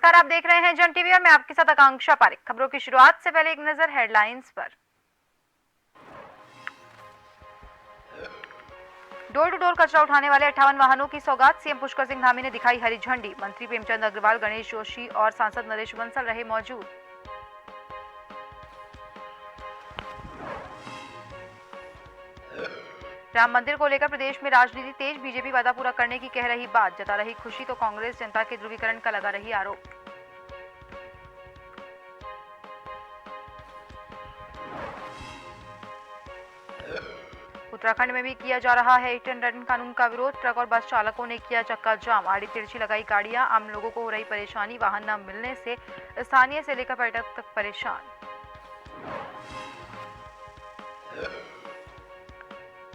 नमस्कार, आप देख रहे हैं जन टीवी और मैं आपके साथ आकांक्षा पारिक। खबरों की शुरुआत से पहले एक नजर हेडलाइंस पर। डोर टू डोर कचरा उठाने वाले 58 वाहनों की सौगात सीएम पुष्कर सिंह धामी ने दिखाई हरी झंडी। मंत्री प्रेमचंद अग्रवाल, गणेश जोशी और सांसद नरेश बंसल रहे मौजूद। राम मंदिर को लेकर प्रदेश में राजनीति तेज। बीजेपी वादा पूरा करने की कह रही बात, जता रही खुशी तो कांग्रेस जनता के ध्रुवीकरण का लगा रही आरोप। उत्तराखंड में भी किया जा रहा है हिट एंड रन कानून का विरोध। ट्रक और बस चालकों ने किया चक्का जाम, आड़ी तिरछी लगाई गाड़ियां। आम लोगों को हो रही परेशानी, वाहन न मिलने से स्थानीय से लेकर पर्यटक तक परेशान।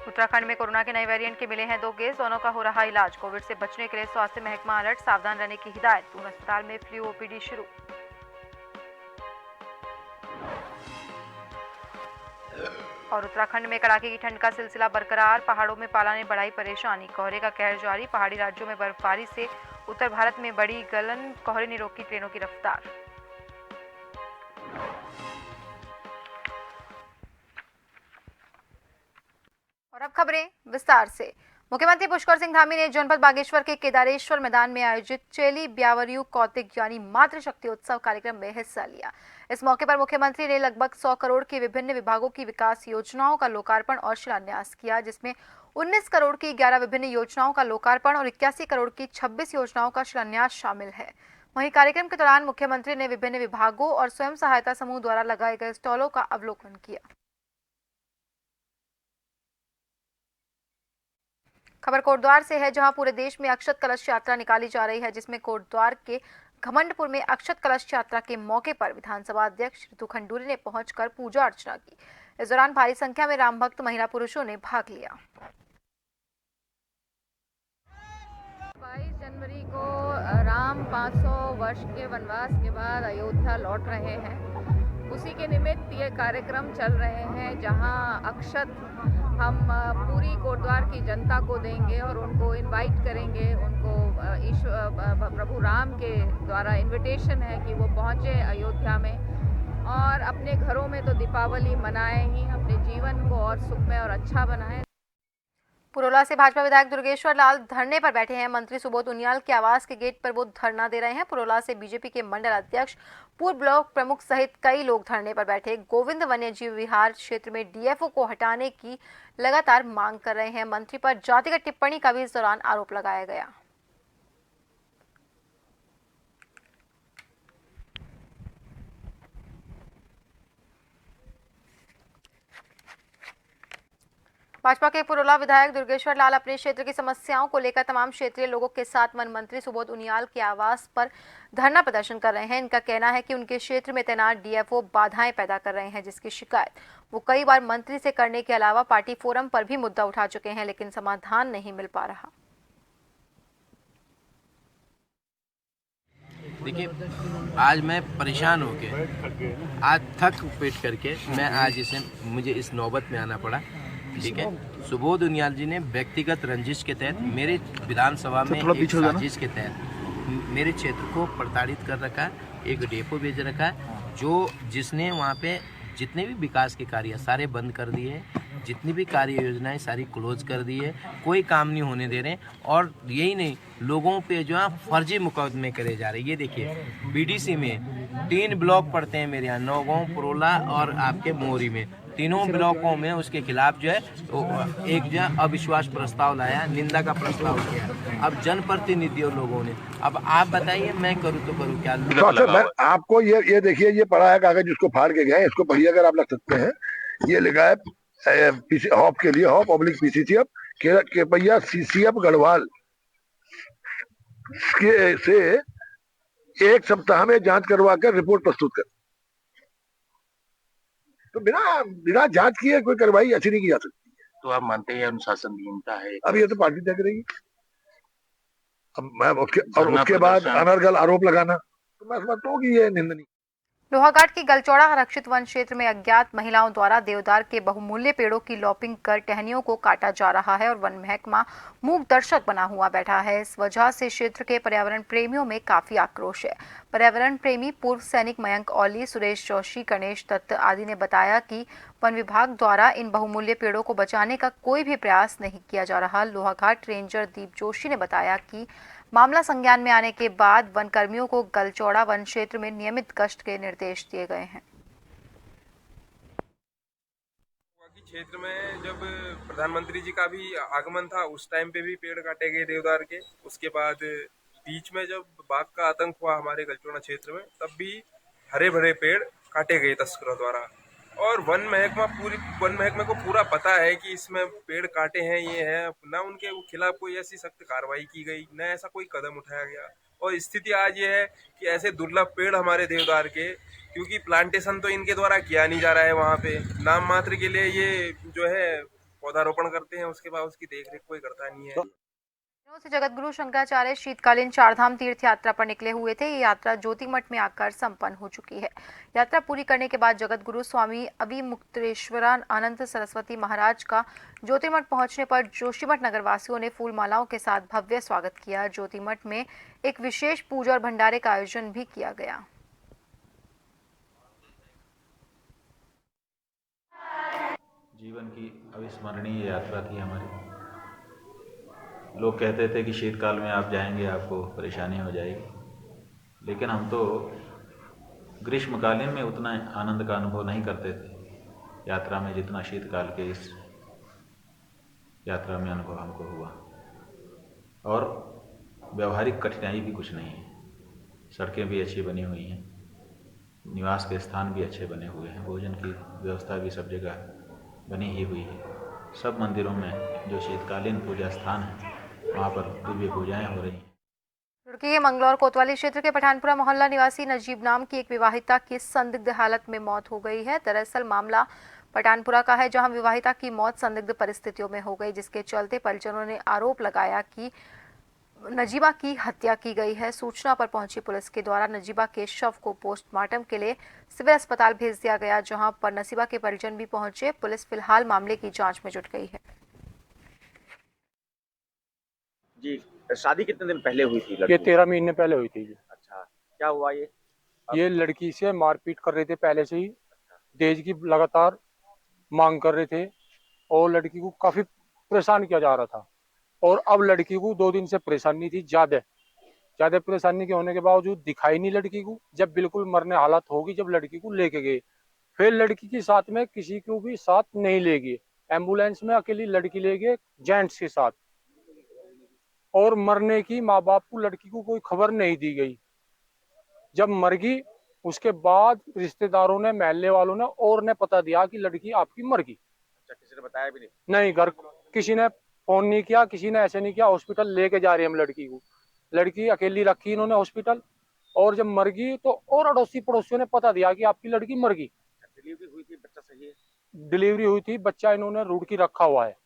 उत्तराखंड में कोरोना के नए वेरिएंट के मिले हैं 2 केस, दोनों का हो रहा इलाज। कोविड से बचने के लिए स्वास्थ्य महकमा अलर्ट, सावधान रहने की हिदायत। दून अस्पताल में फ्लू ओपीडी शुरू। और उत्तराखंड में कड़ाके की ठंड का सिलसिला बरकरार। पहाड़ों में पाला ने बढ़ाई परेशानी, कोहरे का कहर जारी। पहाड़ी राज्यों में बर्फबारी से उत्तर भारत में बड़ी गलन, कोहरे ने रोकी ट्रेनों की रफ्तार। और अब खबरें विस्तार से। मुख्यमंत्री पुष्कर सिंह धामी ने जनपद बागेश्वर के केदारेश्वर मैदान में आयोजित चेली ब्यावरियु कौतिक यानी मातृशक्ति उत्सव कार्यक्रम में हिस्सा लिया। इस मौके पर मुख्यमंत्री ने लगभग 100 करोड़ की विभिन्न विभागों की विकास योजनाओं का लोकार्पण और शिलान्यास किया, जिसमें 19 करोड़ की 11 विभिन्न योजनाओं का लोकार्पण और 81 करोड़ की 26 योजनाओं का शिलान्यास शामिल है। वहीं कार्यक्रम के दौरान मुख्यमंत्री ने विभिन्न विभागों और स्वयं सहायता समूह द्वारा लगाए गए स्टॉलों का अवलोकन किया। खबर कोटद्वार से है, जहां पूरे देश में अक्षत कलश यात्रा निकाली जा रही है, जिसमें कोटद्वार के घमंडपुर में अक्षत कलश यात्रा के मौके पर विधानसभा अध्यक्ष ऋतु खंडूरी ने पहुंचकर पूजा अर्चना की। इस दौरान भारी संख्या में राम भक्त महिला पुरुषों ने भाग लिया। 22 जनवरी को राम 500 वर्ष के वनवास के बाद अयोध्या लौट रहे हैं। उसी के निमित्त ये कार्यक्रम चल रहे हैं, जहां अक्षत हम पूरी कोटद्वार की जनता को देंगे और उनको इनवाइट करेंगे। उनको प्रभु राम के द्वारा इनविटेशन है कि वो पहुँचे अयोध्या में और अपने घरों में तो दीपावली मनाएं ही, अपने जीवन को और सुखमय और अच्छा बनाएं। पुरोला से भाजपा विधायक दुर्गेश्वर लाल धरने पर बैठे हैं। मंत्री सुबोध उनियाल के आवास के गेट पर वो धरना दे रहे हैं। पुरोला से बीजेपी के मंडल अध्यक्ष, पूर्व ब्लॉक प्रमुख सहित कई लोग धरने पर बैठे गोविंद वन्यजीव विहार क्षेत्र में डीएफओ को हटाने की लगातार मांग कर रहे हैं। मंत्री पर जातिगत टिप्पणी का भी इस दौरान आरोप लगाया गया। भाजपा के पुरोला विधायक दुर्गेश्वर लाल अपने क्षेत्र की समस्याओं को लेकर तमाम क्षेत्रीय लोगों के साथ वन मंत्री सुबोध उनियाल के आवास पर धरना प्रदर्शन कर रहे हैं। इनका कहना है कि उनके क्षेत्र में तैनात डीएफओ बाधाएं पैदा कर रहे हैं, जिसकी शिकायत वो कई बार मंत्री से करने के अलावा पार्टी फोरम पर भी मुद्दा उठा चुके हैं, लेकिन समाधान नहीं मिल पा रहा। देखिए, आज मैं परेशान होके, आज थक पेट करके मैं आज मुझे इस नौबत में आना पड़ा। ठीक है, सुबोध उनियाल जी ने व्यक्तिगत रंजिश के तहत मेरे विधानसभा में एक साजिश के तहत मेरे क्षेत्र को प्रताड़ित कर रखा है, एक डेपो भेज रखा है, जिसने वहाँ पे जितने भी विकास के कार्य सारे बंद कर दिए, जितनी भी कार्य योजनाएं सारी क्लोज कर दी है, कोई काम नहीं होने दे रहे। और यही नहीं, लोगों पे जो है फर्जी मुकदमे करे जा रहे हैं। ये देखिए, बीडीसी में 3 ब्लॉक पड़ते हैं मेरे यहाँ, नौगांव, पुरोला और आपके मोरी में। तीनों ब्लॉकों में उसके खिलाफ जो है एक जो है अविश्वास प्रस्ताव लाया, निंदा का प्रस्ताव किया। अब जनप्रतिनिधियों लोगों ने, अब आप बताइए मैं करूँ तो करूँ क्या? मैं आपको ये देखिए, ये पढ़ा है कागज जिसको फाड़ के गए, इसको पढ़िए अगर आप लग सकते हैं। ये लिखा है हॉप के लिए, हॉप पब्लिक पीसीसीएफ के पहिया सीसीएफ गढ़वाल के से 1 सप्ताह में जांच करवा कर रिपोर्ट प्रस्तुत कर। तो बिना जांच किए कोई कार्रवाई अच्छी नहीं की जा सकती। तो आप मानते हैं अनुशासनहीनता है? अब ये तो पार्टी तय करेगी। अब मैं उसके बाद अनर्गल आरोप लगाना, तो मैं समझता हूँ कि ये निंदनीय। लोहाघाट की गलचौड़ा आरक्षित वन क्षेत्र में अज्ञात महिलाओं द्वारा देवदार के बहुमूल्य पेड़ों की लॉपिंग कर टहनियों को काटा जा रहा है और वन महकमा मूक दर्शक बना हुआ बैठा है। इस वजह से क्षेत्र के पर्यावरण प्रेमियों में काफी आक्रोश है। पर्यावरण प्रेमी पूर्व सैनिक मयंक औली, सुरेश जोशी, गणेश दत्त आदि ने बताया कि वन विभाग द्वारा इन बहुमूल्य पेड़ों को बचाने का कोई भी प्रयास नहीं किया जा रहा। लोहाघाट रेंजर दीप जोशी ने बताया कि मामला संज्ञान में आने के बाद वन कर्मियों को गलचौड़ा वन क्षेत्र में नियमित गश्त के निर्देश दिए गए हैं। क्षेत्र में जब प्रधानमंत्री जी का भी आगमन था उस टाइम पे भी पेड़ काटे गए देवदार के। उसके बाद बीच में जब बाघ का आतंक हुआ हमारे गलचौड़ा क्षेत्र में, तब भी हरे भरे पेड़ काटे गए तस्करों द्वारा। और वन महकमे को पूरा पता है कि इसमें पेड़ काटे हैं, ये है ना, उनके खिलाफ कोई ऐसी सख्त कार्रवाई की गई, न ऐसा कोई कदम उठाया गया। और स्थिति आज ये है कि ऐसे दुर्लभ पेड़ हमारे देवदार के, क्योंकि प्लांटेशन तो इनके द्वारा किया नहीं जा रहा है, वहाँ पे नाम मात्र के लिए ये जो है पौधारोपण करते हैं, उसके बाद उसकी देखरेख कोई करता नहीं है। से जगतगुरु शंकराचार्य शीतकालीन चारधाम तीर्थ यात्रा पर निकले हुए थे। ये यात्रा ज्योतिमठ में आकर संपन्न हो चुकी है। यात्रा पूरी करने के बाद जगतगुरु स्वामी अभिमुक्तेश्वरा आनंद सरस्वती महाराज का ज्योतिमठ पहुंचने पर जोशीमठ नगरवासियों ने फूल मालाओं के साथ भव्य स्वागत किया। ज्योतिमठ में एक विशेष पूजा और भंडारे का आयोजन भी किया गया। जीवन की अविस्मरणीय यात्रा थी हमारी। लोग कहते थे कि शीतकाल में आप जाएंगे आपको परेशानी हो जाएगी, लेकिन हम तो ग्रीष्मकालीन में उतना आनंद का अनुभव नहीं करते थे यात्रा में जितना शीतकाल के इस यात्रा में अनुभव हमको हुआ। और व्यवहारिक कठिनाई भी कुछ नहीं है। सड़कें भी अच्छी बनी हुई हैं, निवास के स्थान भी अच्छे बने हुए हैं, भोजन की व्यवस्था भी सब जगह बनी ही हुई है। सब मंदिरों में जो शीतकालीन पूजा स्थान है वहाँ पर दिव्य पूजाएं हो रही हैं। रुड़की के मंगलौर कोतवाली क्षेत्र के पठानपुरा मोहल्ला निवासी नजीब नाम की एक विवाहिता की संदिग्ध हालत में मौत हो गई है। दरअसल मामला पठानपुरा का है, जहां विवाहिता की मौत संदिग्ध परिस्थितियों में हो गई, जिसके चलते परिजनों ने आरोप लगाया कि नजीबा की हत्या की गई है। सूचना पर पहुंची पुलिस के द्वारा नजीबा के शव को पोस्टमार्टम के लिए सिविल अस्पताल भेज दिया गया, जहां पर नसीबा के परिजन भी पहुंचे। पुलिस फिलहाल मामले की जांच में जुट गई है। जी, शादी कितने दिन पहले हुई थी लड़की? ये 13 महीने पहले हुई थी जी। अच्छा, क्या हुआ ये लड़की से मारपीट कर रहे थे पहले से ही, दहेज की लगातार मांग कर रहे थे और लड़की को काफी परेशान किया जा रहा था। और अब लड़की को 2 दिन से परेशानी थी, ज्यादा परेशानी के होने के बावजूद दिखाई नहीं लड़की को। जब बिल्कुल मरने हालत होगी जब लड़की को लेके गए, फिर लड़की के साथ में किसी को भी साथ नहीं ले गए। एम्बुलेंस में अकेली लड़की ले गए जेंट्स के साथ, और मरने की माँ बाप को लड़की को कोई खबर नहीं दी गई। जब मर गई उसके बाद रिश्तेदारों ने, महल्ले वालों ने और ने पता दिया कि लड़की आपकी मर गई। अच्छा, किसी ने बताया भी नहीं? नहीं, घर किसी ने फोन नहीं किया, किसी ने ऐसे नहीं किया। हॉस्पिटल लेके जा रहे हम लड़की को, लड़की अकेली रखी इन्होंने हॉस्पिटल, और जब मर गई तो और अड़ोसी पड़ोसियों ने पता दिया कि आपकी लड़की मर गई। डिलीवरी हुई थी, बच्चा सही है? डिलीवरी हुई थी, बच्चा इन्होंने रुड़की रखा हुआ है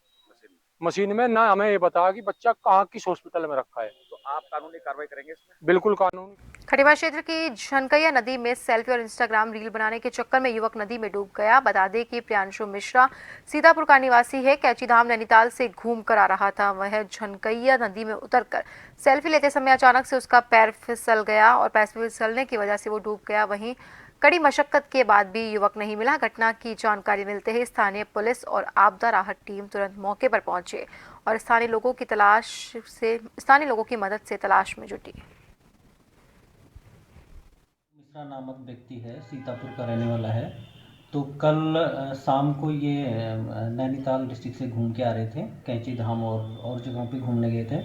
मशीन में, ना हमें ये बताया कि बच्चा कहाँ किस हॉस्पिटल में रखा है। तो आप कानूनी कार्रवाई करेंगे इसमें? बिल्कुल कानून। खटीमा क्षेत्र की झनकैया नदी में सेल्फी और इंस्टाग्राम रील बनाने के चक्कर में युवक नदी में डूब गया। बता दें कि प्रियांशु मिश्रा सीतापुर का निवासी है। कैचीधाम नैनीताल से घूम कर आ रहा था। वह झनकैया नदी में उतरकर सेल्फी लेते समय अचानक से उसका पैर फिसल गया और पैर फिसलने की वजह से वो डूब गया। वहीं कड़ी मशक्कत के बाद भी युवक नहीं मिला। घटना की जानकारी मिलते ही स्थानीय पुलिस और आपदा राहत टीम तुरंत मौके पर पहुंचे और स्थानीय लोगों की मदद से तलाश में जुटी। मिश्रा नामक व्यक्ति है, सीतापुर का रहने वाला है। तो कल शाम को ये नैनीताल डिस्ट्रिक्ट से घूम के आ रहे थे, कैंची धाम और जगहों पे घूमने गए थे।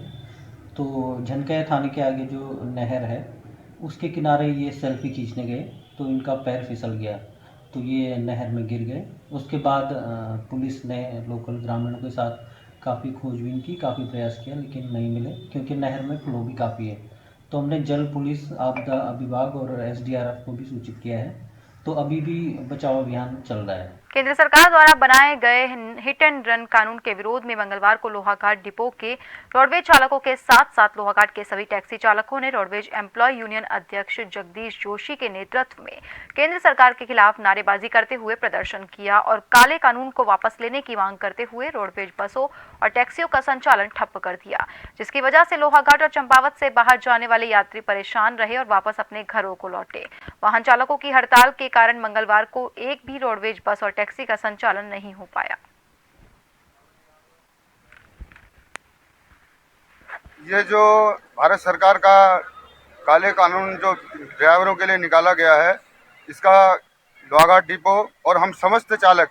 तो झनकैया थाने के आगे जो नहर है उसके किनारे ये सेल्फी खींचने गए तो इनका पैर फिसल गया, तो ये नहर में गिर गए। उसके बाद पुलिस ने लोकल ग्रामीणों के साथ काफ़ी खोजबीन की, काफ़ी प्रयास किया, लेकिन नहीं मिले क्योंकि नहर में फ्लो भी काफ़ी है। तो हमने जल पुलिस, आपदा विभाग और SDRF को भी सूचित किया है। तो अभी भी बचाव अभियान चल रहा है। केंद्र सरकार द्वारा बनाए गए हिट एंड रन कानून के विरोध में मंगलवार को लोहाघाट डिपो के रोडवेज चालकों के साथ साथ लोहाघाट के सभी टैक्सी चालकों ने रोडवेज एम्प्लॉय यूनियन अध्यक्ष जगदीश जोशी के नेतृत्व में केंद्र सरकार के खिलाफ नारेबाजी करते हुए प्रदर्शन किया और काले कानून को वापस लेने की मांग करते हुए रोडवेज बसों और टैक्सियों का संचालन ठप्प कर दिया, जिसकी वजह से लोहाघाट और चंपावत से बाहर जाने वाले यात्री परेशान रहे और वापस अपने घरों को लौटे। वाहन चालकों की हड़ताल के कारण मंगलवार को एक भी रोडवेज बस और टैक्सी का संचालन नहीं हो पाया। ये जो भारत सरकार का काले कानून जो ड्राइवरों के लिए निकाला गया है, इसका लोहाघाट डिपो और हम समस्त चालक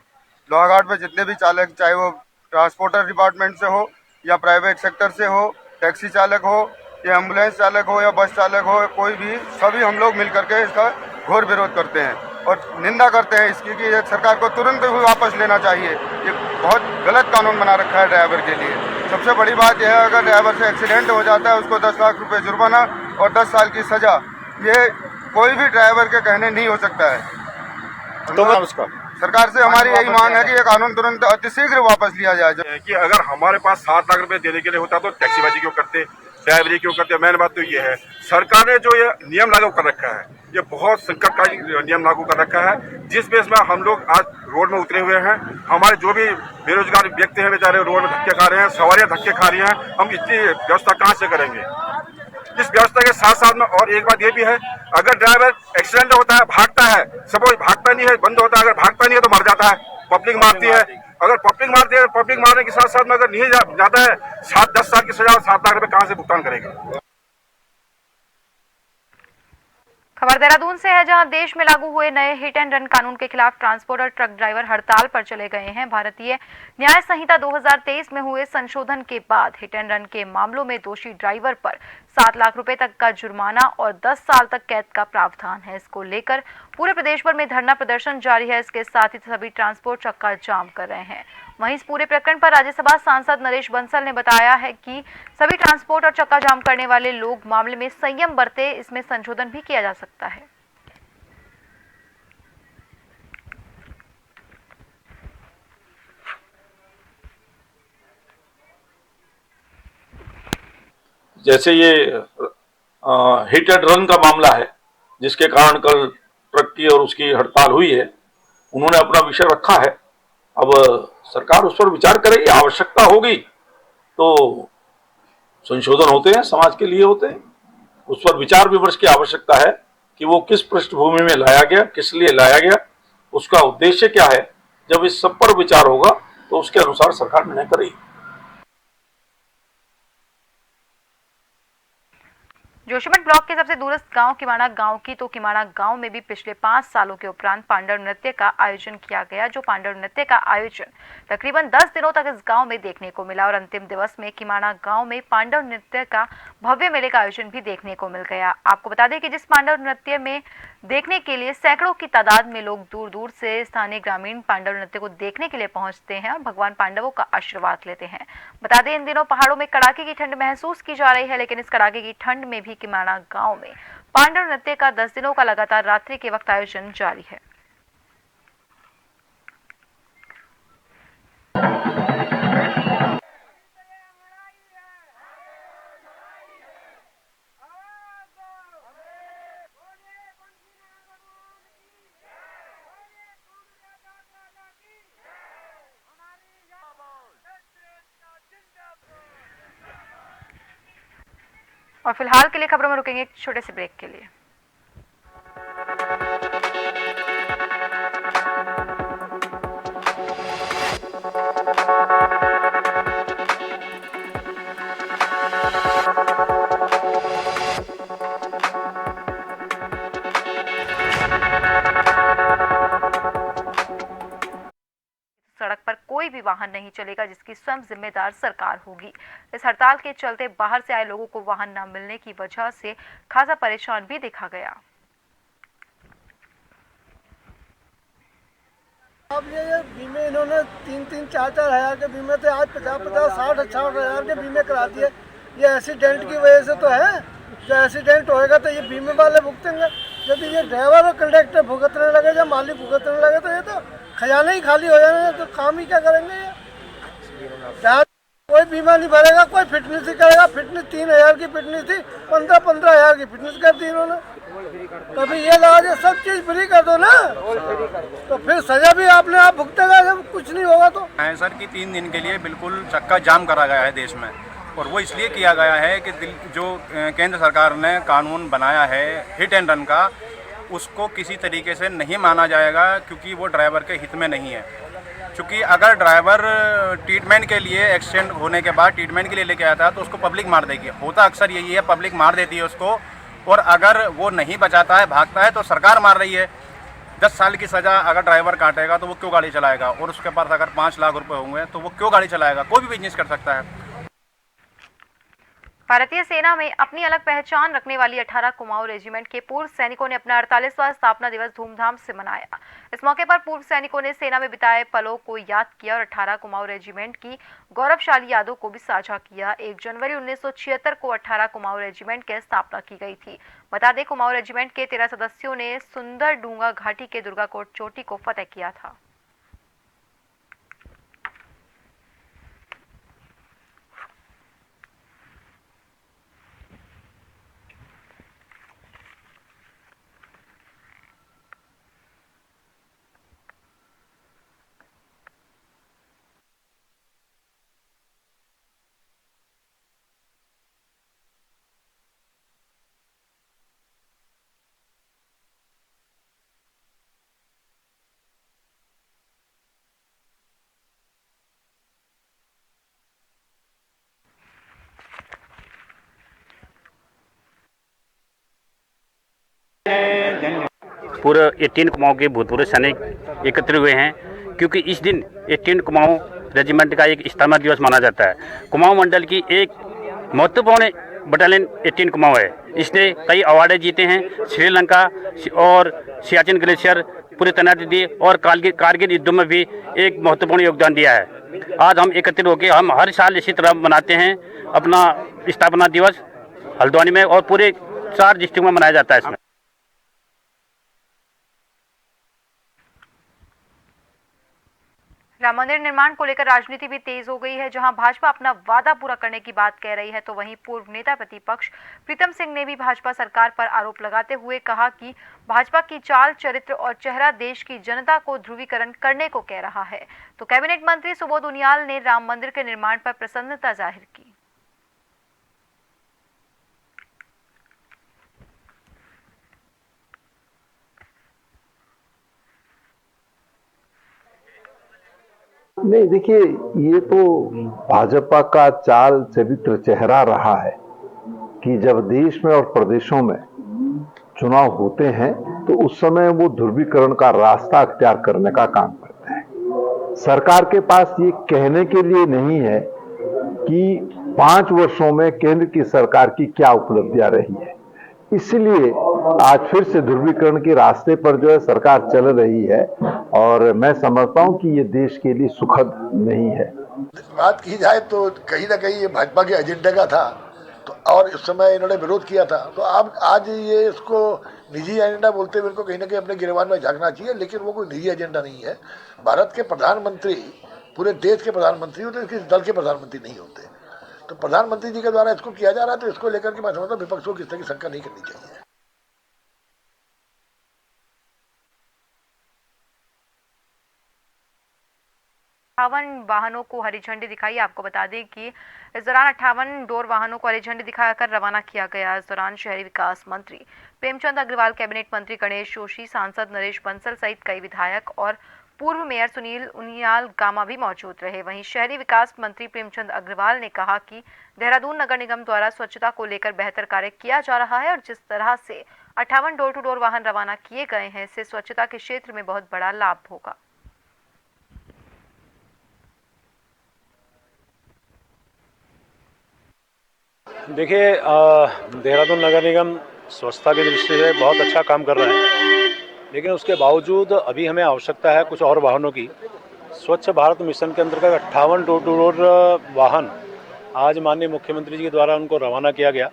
लोहाघाट में जितने भी चालक, चाहे वो ट्रांसपोर्टर डिपार्टमेंट से हो या प्राइवेट सेक्टर से हो, टैक्सी चालक हो या एम्बुलेंस चालक हो या बस चालक हो, कोई भी, सभी हम लोग मिल करके इसका घोर विरोध करते हैं और निंदा करते हैं इसकी कि ये सरकार को तुरंत ही वापस लेना चाहिए। ये बहुत गलत कानून बना रखा है ड्राइवर के लिए। सबसे बड़ी बात यह है, अगर ड्राइवर से एक्सीडेंट हो जाता है उसको 10 लाख रुपए जुर्माना और 10 साल की सजा, ये कोई भी ड्राइवर के कहने नहीं हो सकता है। तो उसका सरकार से हमारी यही मांग है कि ये कानून तुरंत अतिशीघ्र वापस लिया जाए। कि अगर हमारे पास 7 लाख रुपए देने के लिए होता तो टैक्सीबाजी क्यों करते, ड्राइवरी क्यों करते। मेन बात तो ये है, सरकार ने जो ये नियम लागू कर रखा है, ये बहुत संकटकारी नियम लागू कर रखा है, जिस बेस में हम लोग आज रोड में उतरे हुए हैं। हमारे जो भी बेरोजगार व्यक्ति हैं बेचारे रोड में धक्के खा रहे हैं, सवारियां धक्के खा रही हैं। हम इतनी व्यवस्था कहाँ से करेंगे। इस व्यवस्था के साथ साथ में और एक बात ये भी है, अगर ड्राइवर एक्सीडेंट होता है, भागता है, सपोज भागता नहीं है, बंद होता है, अगर भागता नहीं है तो मर जाता है, पब्लिक मारती है। अगर पब्लिक मारती है, पब्लिक मारने के साथ साथ में अगर नहीं जाता है, 7-10 साल की सजा और 7 लाख रुपए कहाँ से भुगतान करेगा। खबर देहरादून से है, जहां देश में लागू हुए नए हिट एंड रन कानून के खिलाफ ट्रांसपोर्ट और ट्रक ड्राइवर हड़ताल पर चले गए हैं। भारतीय न्याय संहिता 2023 में हुए संशोधन के बाद हिट एंड रन के मामलों में दोषी ड्राइवर पर 7 लाख रुपए तक का जुर्माना और 10 साल तक कैद का प्रावधान है। इसको लेकर पूरे प्रदेश भर में धरना प्रदर्शन जारी है। इसके साथ ही सभी ट्रांसपोर्ट चक्का जाम कर रहे हैं। वहीं इस पूरे प्रकरण पर राज्यसभा सांसद नरेश बंसल ने बताया है कि सभी ट्रांसपोर्ट और चक्का जाम करने वाले लोग मामले में संयम बरते, इसमें संशोधन भी किया जा सकता है। जैसे ये हिट एंड रन का मामला है, जिसके कारण कल ट्रक की और उसकी हड़ताल हुई है, उन्होंने अपना विषय रखा है। अब सरकार उस पर विचार करेगी, आवश्यकता होगी तो संशोधन होते हैं, समाज के लिए होते हैं। उस पर विचार विमर्श की आवश्यकता है कि वो किस पृष्ठभूमि में लाया गया, किस लिए लाया गया, उसका उद्देश्य क्या है। जब इस सब पर विचार होगा तो उसके अनुसार सरकार निर्णय करेगी। जोशीमठ ब्लॉक के सबसे दूरस्थ गांव किमाड़ा गांव की तो किमाड़ा गांव में भी पिछले 5 सालों के उपरांत पांडव नृत्य का आयोजन किया गया। जो पांडव नृत्य का आयोजन तकरीबन 10 दिनों तक इस गांव में देखने को मिला और अंतिम दिवस में किमाड़ा गांव में पांडव नृत्य का भव्य मेले का आयोजन भी देखने को मिल गया। आपको बता दें कि जिस पांडव नृत्य में देखने के लिए सैकड़ों की तादाद में लोग दूर दूर से स्थानीय ग्रामीण पांडव नृत्य को देखने के लिए पहुंचते हैं और भगवान पांडवों का आशीर्वाद लेते हैं। बता दें, इन दिनों पहाड़ों में कड़ाके की ठंड महसूस की जा रही है, लेकिन इस कड़ाके की ठंड में भी किमाड़ा गांव में पांडव नृत्य का 10 दिनों का लगातार रात्रि के वक्त आयोजन जारी है। और फिलहाल के लिए खबरों में रुकेंगे एक छोटे से ब्रेक के लिए। सड़क पर कोई भी वाहन नहीं चलेगा, जिसकी स्वयं जिम्मेदार सरकार होगी। इस हड़ताल के चलते बाहर से आए लोगों को वाहन न मिलने की वजह से खासा परेशान भी देखा गया। अब ये बीमे इन्होंने 3-4 हज़ार के बीमे थे, आज 50-50, 60-60 हज़ार के बीमे करा दिए। ये एक्सीडेंट की वजह से तो है, जो एक्सीडेंट होएगा तो ये बीमे वाले भुगतेंगे। यदि ये ड्राइवर और कंडक्टर भुगतने लगे या मालिक भुगतने लगे तो ये तो खजाना ही खाली हो जाना तो काम ही क्या करेंगे ये? जहाँ कोई बीमा नहीं भरेगा, कोई फिटनेस ही करेगा। फिटनेस 3,000 की फिटनेस थी, 15,000 की फिटनेस कर दी इन्होंने। कभी ये लगा दे सब चीज फ्री कर दो ना, तो फिर सजा भी आपने आप भुगतेगा जब कुछ नहीं होगा तो। सर की 3 दिन के लिए बिल्कुल चक्का जाम करा गया है देश में, और वो इसलिए किया गया है कि जो केंद्र सरकार ने कानून बनाया है हिट एंड रन का, उसको किसी तरीके से नहीं माना जाएगा, क्योंकि वो ड्राइवर के हित में नहीं है। क्योंकि अगर ड्राइवर ट्रीटमेंट के लिए एक्सीडेंट होने के बाद ट्रीटमेंट के लिए लेके आता है तो उसको पब्लिक मार देगी। होता अक्सर यही है, पब्लिक मार देती है उसको, और अगर वो नहीं बचाता है, भागता है, तो सरकार मार रही है। 10 साल की सज़ा अगर ड्राइवर काटेगा तो वो क्यों गाड़ी चलाएगा, और उसके पास अगर 5 लाख रुपए होंगे तो वो क्यों गाड़ी चलाएगा। कोई भी बिजनेस कर सकता है। भारतीय सेना में अपनी अलग पहचान रखने वाली 18 कुमाऊं रेजिमेंट के पूर्व सैनिकों ने अपना 48वां स्थापना दिवस धूमधाम से मनाया। इस मौके पर पूर्व सैनिकों ने सेना में बिताए पलों को याद किया और 18 कुमाऊं रेजिमेंट की गौरवशाली यादों को भी साझा किया। 1 जनवरी 1976 को 18 कुमाऊं रेजिमेंट की स्थापना की गई थी। बता दें, कुमाऊं रेजिमेंट के 13 सदस्यों ने सुंदर डूंगा घाटी के दुर्गाकोट चोटी को फतेह किया था। पूरे 18 कुमाऊं के भूतपूर्व सैनिक एकत्र हुए हैं, क्योंकि इस दिन 18 कुमाऊं रेजिमेंट का एक स्थापना दिवस माना जाता है। कुमाऊं मंडल की एक महत्वपूर्ण बटालियन 18 कुमाऊं है। इसने कई अवार्ड जीते हैं। श्रीलंका और सियाचिन ग्लेशियर पूरे तैनाती दी, और कारगिल युद्धों में भी एक महत्वपूर्ण योगदान दिया है। आज हम एकत्रित होकर हम हर साल इसी तरह मनाते हैं अपना स्थापना दिवस हल्द्वानी में, और पूरे 4 डिस्ट्रिक्ट में मनाया जाता है। इसमें राम मंदिर निर्माण को लेकर राजनीति भी तेज हो गई है। जहां भाजपा अपना वादा पूरा करने की बात कह रही है, तो वहीं पूर्व नेता प्रतिपक्ष प्रीतम सिंह ने भी भाजपा सरकार पर आरोप लगाते हुए कहा कि भाजपा की चाल, चरित्र और चेहरा देश की जनता को ध्रुवीकरण करने को कह रहा है। तो कैबिनेट मंत्री सुबोध उनियाल ने राम मंदिर के निर्माण पर प्रसन्नता जाहिर की। नहीं, देखिए, ये तो भाजपा का चाल, चरित्र, चेहरा रहा है कि जब देश में और प्रदेशों में चुनाव होते हैं तो उस समय वो ध्रुवीकरण का रास्ता अख्तियार करने का काम करते हैं। सरकार के पास ये कहने के लिए नहीं है कि 5 वर्षों में केंद्र की सरकार की क्या उपलब्धियां रही है, इसलिए आज फिर से ध्रुवीकरण के रास्ते पर जो है सरकार चल रही है, और मैं समझता हूं कि ये देश के लिए सुखद नहीं है। बात की जाए तो कहीं ना कहीं ये भाजपा के एजेंडे का था, तो और इस समय इन्होंने विरोध किया था, तो अब आज ये इसको निजी एजेंडा बोलते हुए इनको कहीं ना कहीं अपने गिरबान में झांकना चाहिए, लेकिन वो कोई निजी एजेंडा नहीं है। भारत के प्रधानमंत्री पूरे देश के प्रधानमंत्री होते, किसी दल के प्रधानमंत्री नहीं होते। तो प्रधानमंत्री जी के द्वारा इसको किया जा रहा है, तो इसको लेकर के मैं समझता हूँ विपक्ष को किस तरह की शंका नहीं करनी चाहिए। वाहनों को हरी झंडी दिखाई। आपको बता दें कि इस दौरान 58 डोर वाहनों को हरी झंडी दिखाकर रवाना किया गया। इस दौरान शहरी विकास मंत्री प्रेमचंद अग्रवाल, कैबिनेट मंत्री गणेश जोशी, सांसद नरेश बंसल सहित कई विधायक और पूर्व मेयर सुनील उनियाल गामा भी मौजूद रहे। वहीं शहरी विकास मंत्री प्रेमचंद अग्रवाल ने कहा कि देहरादून नगर निगम द्वारा स्वच्छता को लेकर बेहतर कार्य किया जा रहा है, और जिस तरह से 58 डोर टू डोर वाहन रवाना किए गए हैं, इससे स्वच्छता के क्षेत्र में बहुत बड़ा लाभ होगा। देखिए, देहरादून नगर निगम स्वच्छता की दृष्टि से बहुत अच्छा काम कर रहा है, लेकिन उसके बावजूद अभी हमें आवश्यकता है कुछ और वाहनों की। स्वच्छ भारत मिशन के अंतर्गत 58 डोर टू डोर वाहन आज माननीय मुख्यमंत्री जी के द्वारा उनको रवाना किया गया।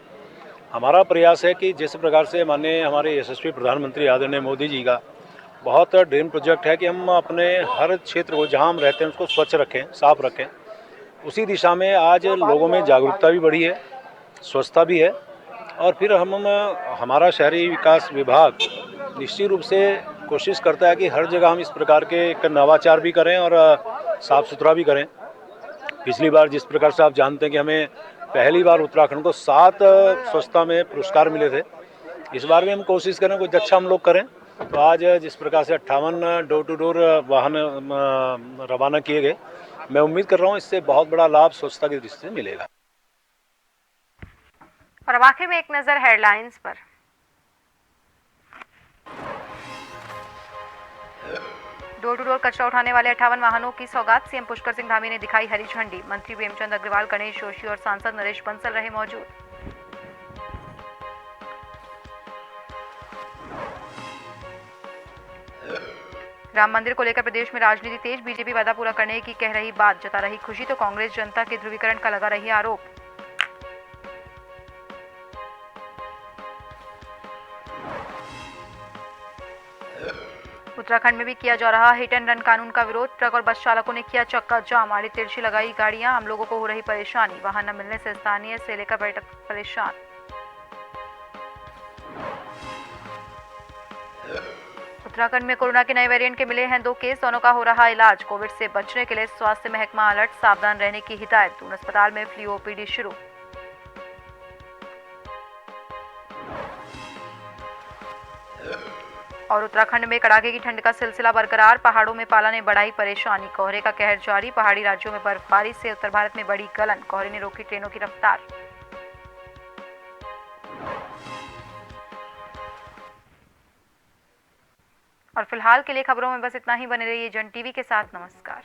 हमारा प्रयास है कि जिस प्रकार से माननीय हमारे यशस्वी प्रधानमंत्री आदरणीय मोदी जी का बहुत ड्रीम प्रोजेक्ट है कि हम अपने हर क्षेत्र को जहाँ हम रहते हैं उसको स्वच्छ रखें, साफ रखें। उसी दिशा में आज लोगों में जागरूकता भी बढ़ी है, स्वच्छता भी है। और फिर हमारा शहरी विकास विभाग निश्चित रूप से कोशिश करता है कि हर जगह हम इस प्रकार के एक नवाचार भी करें और साफ़ सुथरा भी करें। पिछली बार जिस प्रकार से आप जानते हैं कि हमें पहली बार उत्तराखंड को 7 स्वच्छता में पुरस्कार मिले थे, इस बार भी हम कोशिश करें कुछ अच्छा हम लोग करें। तो आज जिस प्रकार से 58 डोर टू डोर वाहन रवाना किए गए, मैं उम्मीद कर रहा हूँ इससे बहुत बड़ा लाभ स्वच्छता की दृष्टि से मिलेगा। और अब आखिर में एक नजर हेडलाइंस पर। डोर टू डोर कचरा उठाने वाले 58 वाहनों की सौगात सीएम पुष्कर सिंह धामी ने दिखाई हरी झंडी। मंत्री प्रेमचंद अग्रवाल, गणेश जोशी और सांसद नरेश बंसल रहे मौजूद। राम मंदिर को लेकर प्रदेश में राजनीति तेज। बीजेपी वादा पूरा करने की कह रही बात, जता रही खुशी तो कांग्रेस जनता के ध्रुवीकरण का लगा रही आरोप। उत्तराखंड में भी किया जा रहा हिट एंड रन कानून का विरोध। ट्रक और बस चालकों ने किया चक्का जाम, आड़ी तिरछी लगाई गाड़ियां। आम लोगों को हो रही परेशानी, वाहन न मिलने से स्थानीय से लेकर पर्यटक परेशान। उत्तराखंड में कोरोना के नए वेरिएंट के मिले हैं 2 केस, दोनों का हो रहा इलाज। कोविड से बचने के लिए स्वास्थ्य महकमा अलर्ट, सावधान रहने की हिदायत। दून अस्पताल में फ्लू ओपीडी शुरू। और उत्तराखंड में कड़ाके की ठंड का सिलसिला बरकरार। पहाड़ों में पाला ने बढ़ाई परेशानी, कोहरे का कहर जारी। पहाड़ी राज्यों में बर्फबारी से उत्तर भारत में बड़ी गलन, कोहरे ने रोकी ट्रेनों की रफ्तार। और फिलहाल के लिए खबरों में बस इतना ही। बने रहिए जन टीवी के साथ। नमस्कार।